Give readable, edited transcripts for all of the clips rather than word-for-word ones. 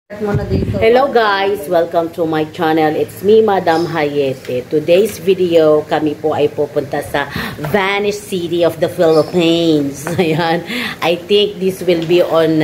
Hello guys! Welcome to my channel. It's me, Madam Hayete. Today's video, kami po ay pupunta sa Venice City of the Philippines. Ayan. I think this will be on...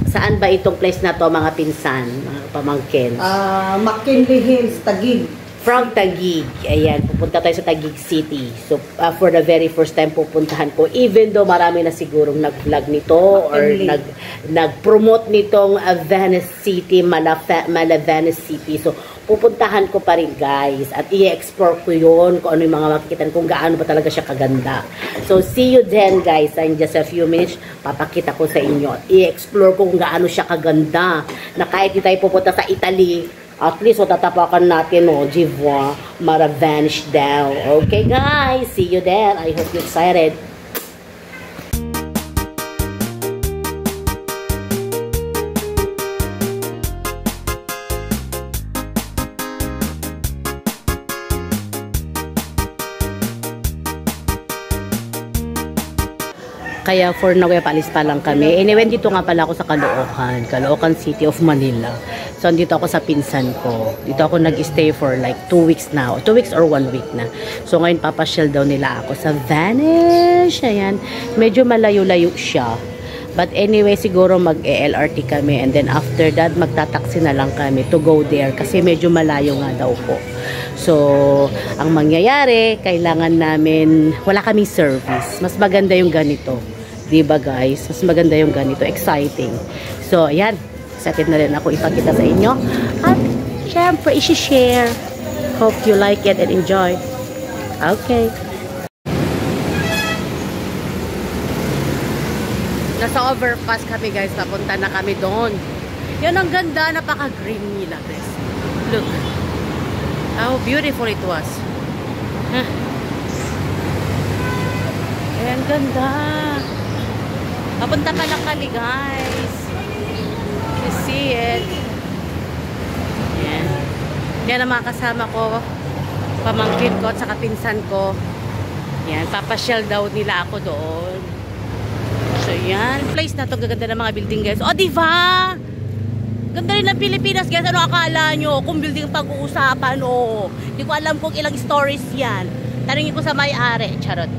saan ba itong place na to mga pinsan? Mga pamangkin? McKinley Hills, Taguig. From Taguig. Ayan. Pupunta tayo sa Taguig City. So, for the very first time pupuntahan ko. Even though marami na sigurong nag-vlog nito or nag-promote nitong Venice City, Mala Venice City. So, pupuntahan ko pa rin guys. At i-explore ko yun kung ano yung mga makikita, kung gaano ba talaga siya kaganda. So, see you then guys. In just a few minutes, papakita ko sa inyo. I-explore ko kung gaano siya kaganda. Na kahit di tayo pupunta sa Italy, at least, tatapakan natin, Jivois, mara vanish down. Okay, guys. See you then. I hope you're excited. Kaya for now, palis pa lang kami. Anyway, dito nga pala ako sa Caloocan City of Manila. So, dito ako sa pinsan ko. Dito ako nag-stay for like 2 weeks now. 2 weeks or 1 week na. So, ngayon papasyal daw nila ako sa Venice. Ayan. Medyo malayo-layo siya. But anyway, siguro mag-LRT kami. And then after that, magtataksi na lang kami to go there. Kasi medyo malayo nga daw po. So, ang mangyayari, kailangan namin, wala kaming service. Mas maganda yung ganito. Diba guys? Mas maganda yung ganito. Exciting. So, ayan. Excited na rin ako ipakita sa inyo. At, syempre, isi-share. Hope you like it and enjoy. Okay. Nasa overpass kami guys. Napunta na kami doon. Yan ang ganda. Napaka-green nila guys. Look. How beautiful it was. Huh. Ayan, ganda. Papunta pa lang kami guys. You see it. Ayan. Yan ang mga kasama ko. Pamangkin ko at saka pinsan ko. Yan. Papasyal daw nila ako doon. So yan. Place na to. Gaganda ng mga building guys. O diba? Ganda rin ng Pilipinas guys. Ano akala nyo? Kung building pag-uusapan o. Hindi ko alam kung ilang stories yan. Tanungin ko sa may-ari. Charot.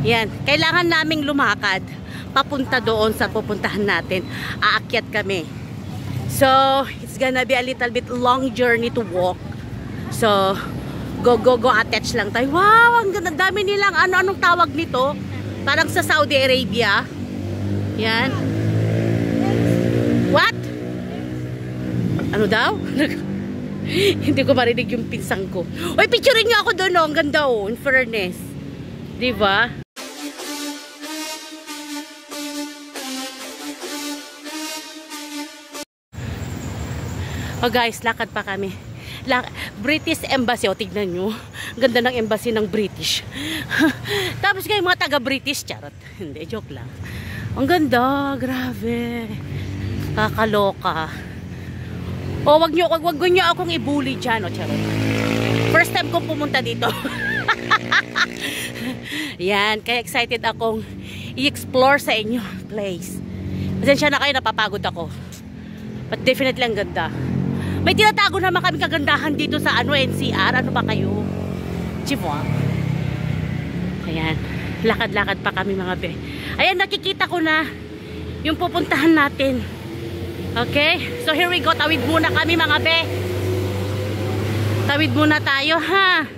Yan. Kailangan naming lumakad papunta doon sa pupuntahan natin. Aakyat kami. So, it's gonna be a little bit long journey to walk. So, go attach lang tayo. Wow, ang ganda. Dami nilang anong tawag nito? Parang sa Saudi Arabia. Yan. What? Ano daw? Hindi ko marinig yung pinsang ko. Uy, picturein niyo ako doon, Ang ganda, in fairness. Diba? Oh guys, lakad pa kami. British Embassy. O, tignan nyo. Ganda ng embassy ng British. Tapos kayo mga taga-British. Charot. Hindi, joke lang. Ang ganda. Grabe. Kakaloka. O, wag nyo akong ibuli dyan. O, charot. First time kong pumunta dito. Yan. Kaya excited akong i-explore sa inyo place. Pasensya na kayo, napapagod ako. But definitely ang ganda. May tinatago naman kami kagandahan dito sa NCR. Ano ba kayo? Jivois. Ayan. Lakad-lakad pa kami mga be. Ayan, nakikita ko na yung pupuntahan natin. Okay? So here we go. Tawid muna kami mga be. Tawid muna tayo ha.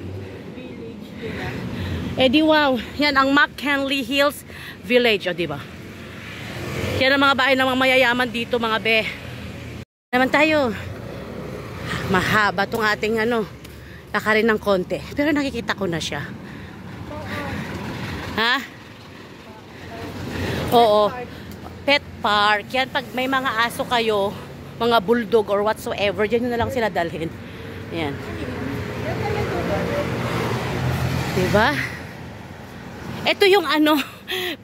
Di wow. Yan ang McKinley Hills Village. O diba? Yan ang mga bahay ng mga mayayaman dito mga be. Naman tayo. Mahaba tong ating lakarin ng konti. Pero nakikita ko na siya. Ha? Oo. Pet park. Yan pag may mga aso kayo, mga bulldog or whatsoever, dyan nyo na lang sila dalhin. Yan. Diba? Ito yung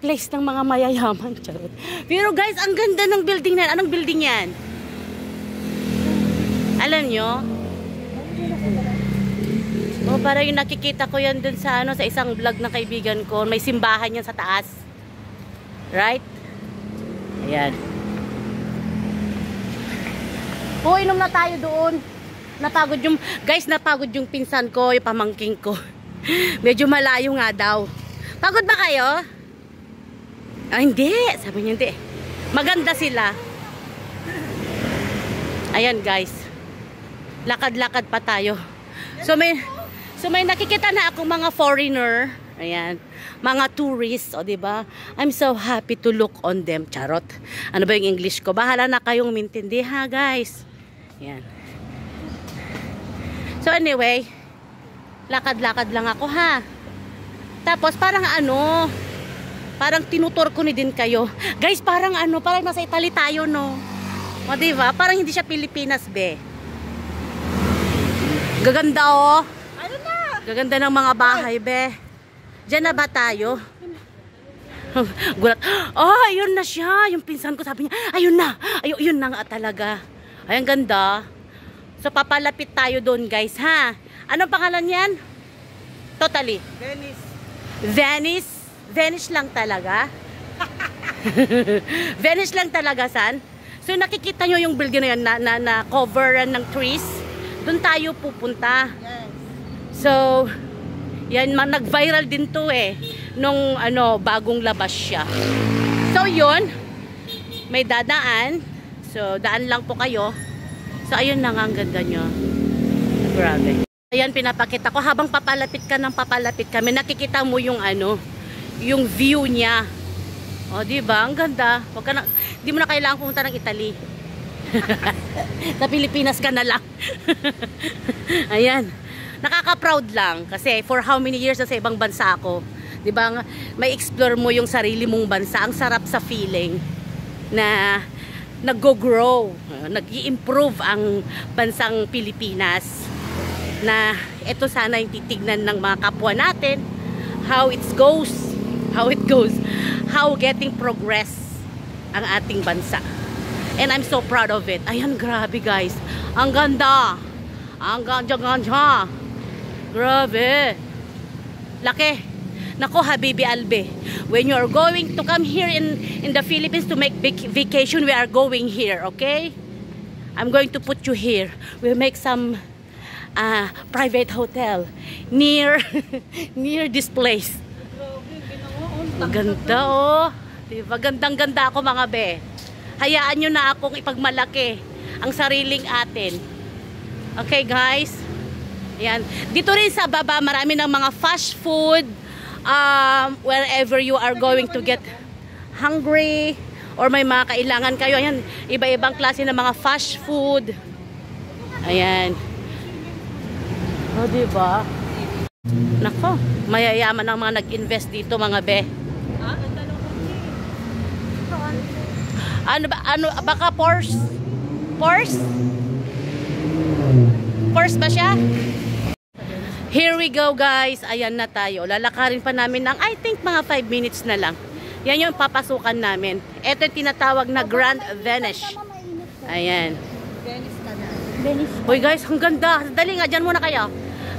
place ng mga mayayaman. Charot. Pero guys, ang ganda ng building na yan. Anong building yan? Alam nyo? O, para yung nakikita ko yan dun sa sa isang vlog ng kaibigan ko. May simbahan yan sa taas. Right? Ayan. Oo, inom na tayo doon. Napagod yung, guys, napagod yung pinsan ko, yung pamangking ko. Medyo malayo nga daw. Pagod ba kayo? Ah, hindi. Sabi niya hindi. Maganda sila. Ayan, guys. Lakad-lakad pa tayo. So may nakikita na akong mga foreigner. Ayan. Mga tourists, o diba? I'm so happy to look on them. Charot. Ano ba yung English ko? Bahala na kayong mintindi ha, guys. Ayan. So anyway, lakad-lakad lang ako ha. Tapos parang ano, parang tinutur ko ni din kayo. Guys, parang ano, parang nasa Italy tayo, no? O diba? Parang hindi siya Pilipinas, be. Gaganda, oh. Ano na? Gaganda ng mga bahay, be. Diyan na ba tayo? Gulat. Oh, ayun na siya. Yung pinsan ko sabi niya, ayun na. Ayun na nga talaga. Ay, ang ganda. So, papalapit tayo doon, guys, ha? Anong pangalan yan? Totally. Venice. Venice? Venice lang talaga? Venice lang talaga, san? So, nakikita nyo yung building na yun na coveran ng trees. Doon tayo pupunta. Yes. So, yan, nag-viral din to eh. Nung ano, bagong labas siya. So, yun. May dadaan. So, daan lang po kayo. So, ayun na nga, ang ganda nyo. Grabe. Ayan, pinapakita ko. Habang papalapit ka ng papalapit kami, nakikita mo yung ano, yung view niya. O, diba? Ang ganda. Huwag ka na, di mo na kailangan pumunta ng Italy. Sa Pilipinas ka na lang. Ayan. Nakaka-proud lang kasi for how many years na sa ibang bansa ako. 'Di ba? May explore mo yung sarili mong bansa. Ang sarap sa feeling na nag-grow, nag-i-improve ang bansang Pilipinas. Na ito sana yung titignan ng mga kapwa natin, how it goes, how getting progress ang ating bansa. And I'm so proud of it. Ayan, grabe guys. Ang ganda. Ang ganda. Grabe. Laki. Nako, Habibi Albe. When you are going to come here in the Philippines to make vacation, we are going here, okay? I'm going to put you here. We'll make some private hotel near near this place. Ang ganda, oh. Diba? Gandang-ganda ako, mga be. Hayaan nyo na akong ipagmalaki ang sariling atin. Okay, guys? Yan. Dito rin sa baba, marami ng mga fast food. Wherever you are going to get hungry or may mga kailangan kayo. Ayan, iba-ibang klase ng mga fast food. Ayan. O, diba? Nako, mayayaman ang mga nag-invest dito, mga be. Ano ba? Ano, baka Porsche? Porsche? Porsche ba siya? Here we go, guys. Ayan na tayo. Lalakarin pa namin ng I think mga 5 minutes na lang. Yan yung papasukan namin. Ito yung tinatawag na Grand Venice. Ayan. Venice ka na. Venice. Uy, guys, ang ganda. Dali nga, dyan muna kayo.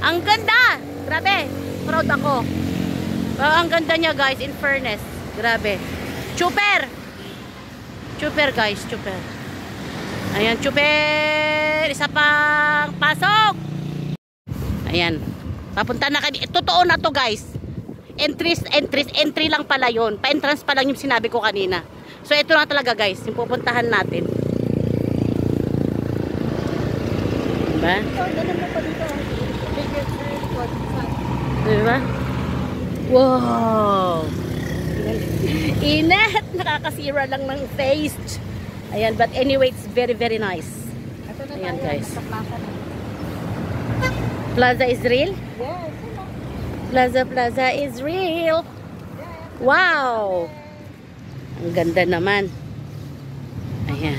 Ang ganda! Grabe. Proud ako. Ang ganda niya, guys, in fairness. Grabe. Chuper! Chuper, guys. Chuper. Ayan, chuper! Isa pang pasok! Ayan. Papunta na kami. Totoo na to, guys. Entry lang pala yun. Pa-entrance pa lang yung sinabi ko kanina. So, ito na talaga, guys. Yung pupuntahan natin. Diba? Diba? Wow! Inat! Nakakasira lang ng face. Ayan, but anyway, it's very, very nice. Ayan, guys. Plaza is real? Yes. Plaza is real. Wow! Ang ganda naman. Ayan.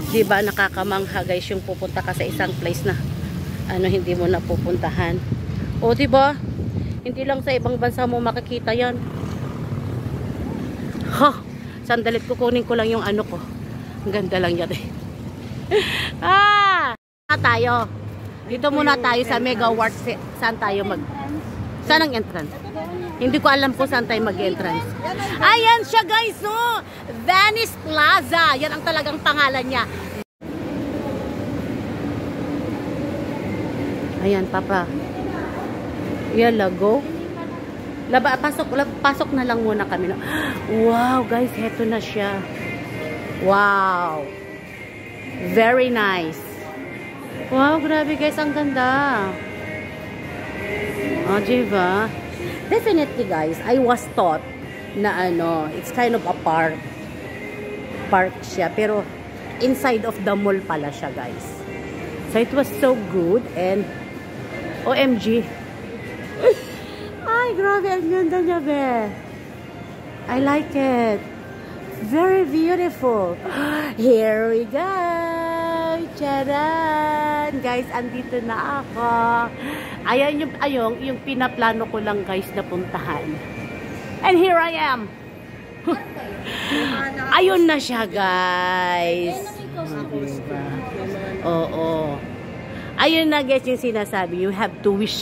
Diba nakakamangha, guys, yung pupunta ka sa isang place na hindi mo na pupuntahan. O, diba? Hindi lang sa ibang bansa mo makikita yan. Ha! Sandalit kukunin ko lang yung ano ko. Ang ganda lang yan eh. Tayo. Dito muna tayo sa Mega Wart. Saan tayo saan ang entrance? Hindi ko alam kung saan tayo mag-entrance. Ayan siya, guys, no? Venice Plaza. Yan ang talagang pangalan niya. Ayan, Papa. Yala, go. Pasok na lang muna kami. Wow, guys, heto na siya. Wow. Very nice. Wow, grabe guys, ang ganda. Oh, diba? Definitely guys, I was taught na it's kind of a park. Park siya, pero inside of the mall pala siya guys. So it was so good and OMG. Ay, grabe, ang ganda niya, be. I like it. Very beautiful. Here we go. Charan! Guys, andito na ako. Ayan yung pinaplano ko lang guys na puntahan. And here I am. Ayun na siya guys. Oo. Ayun na guys yung sinasabi. You have to wish.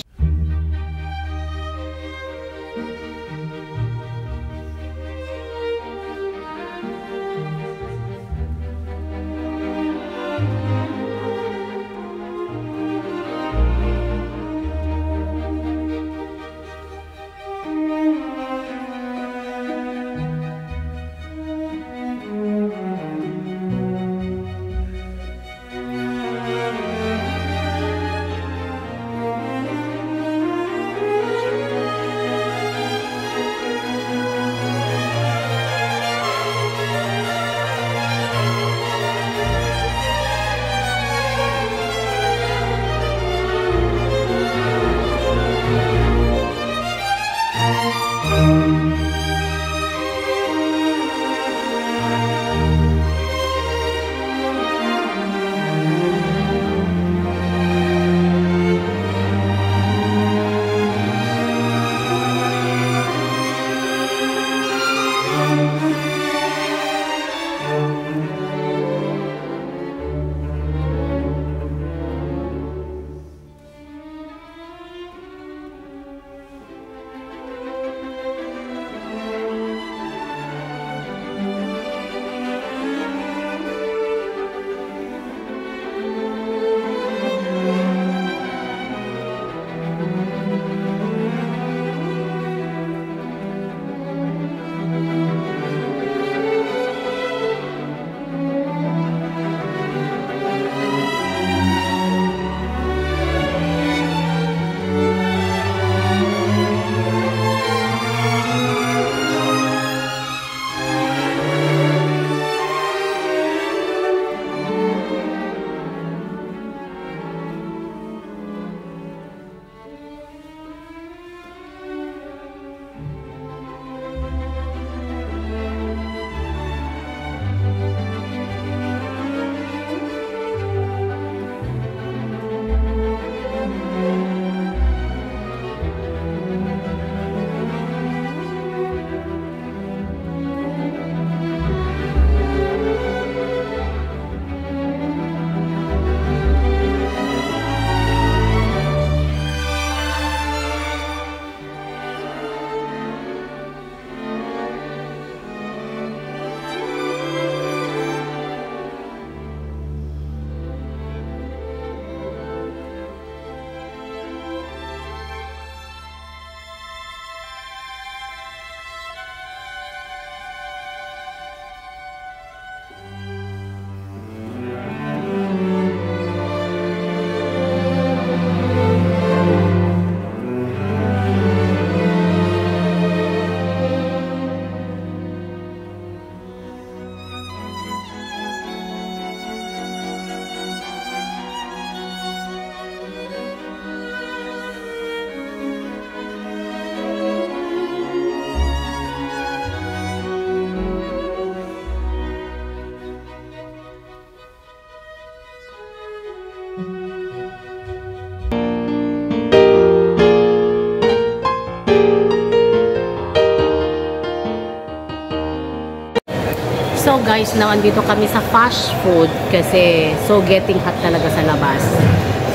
So guys, now andito kami sa fast food kasi so getting hot talaga sa labas.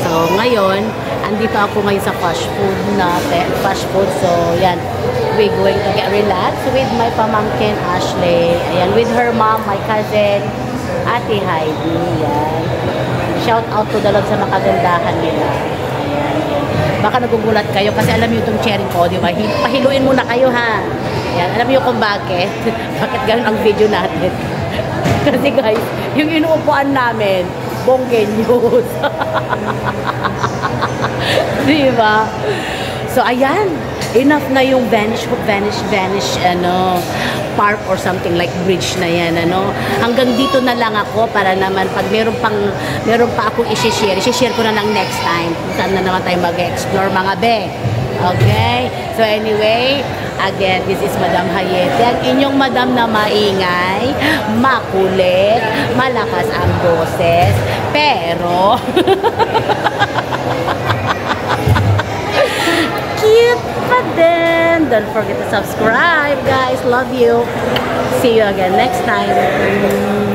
So ngayon, andito ako ngayon sa fast food. So yan, we're going to get relaxed with my pamangkin Ashley. Ayan, with her mom, my cousin, Ate Heidi. Yan. Shout out to the Lord sa makagandahan nila. Ayan. Baka nagugulat kayo kasi alam niyo itong cherry ko, di ba? Pahiluin muna kayo, ha? Yan, alam niyo kung bakit? Bakit ganun ang video natin? Kasi guys, yung inuupuan namin, Bongge News. Di ba? So, ayan. Enough na yung vanish, park or something like bridge na yan, Hanggang dito na lang ako para naman pag meron pa akong i-share ko na lang next time. Saan na naman tayo mag-explore, mga be. Okay? So, anyway, again, this is Madam Hayete. Ang inyong madam na maingay, makulit, malakas ang boses, pero cute pa din. Don't forget to subscribe, guys. Love you. See you again next time.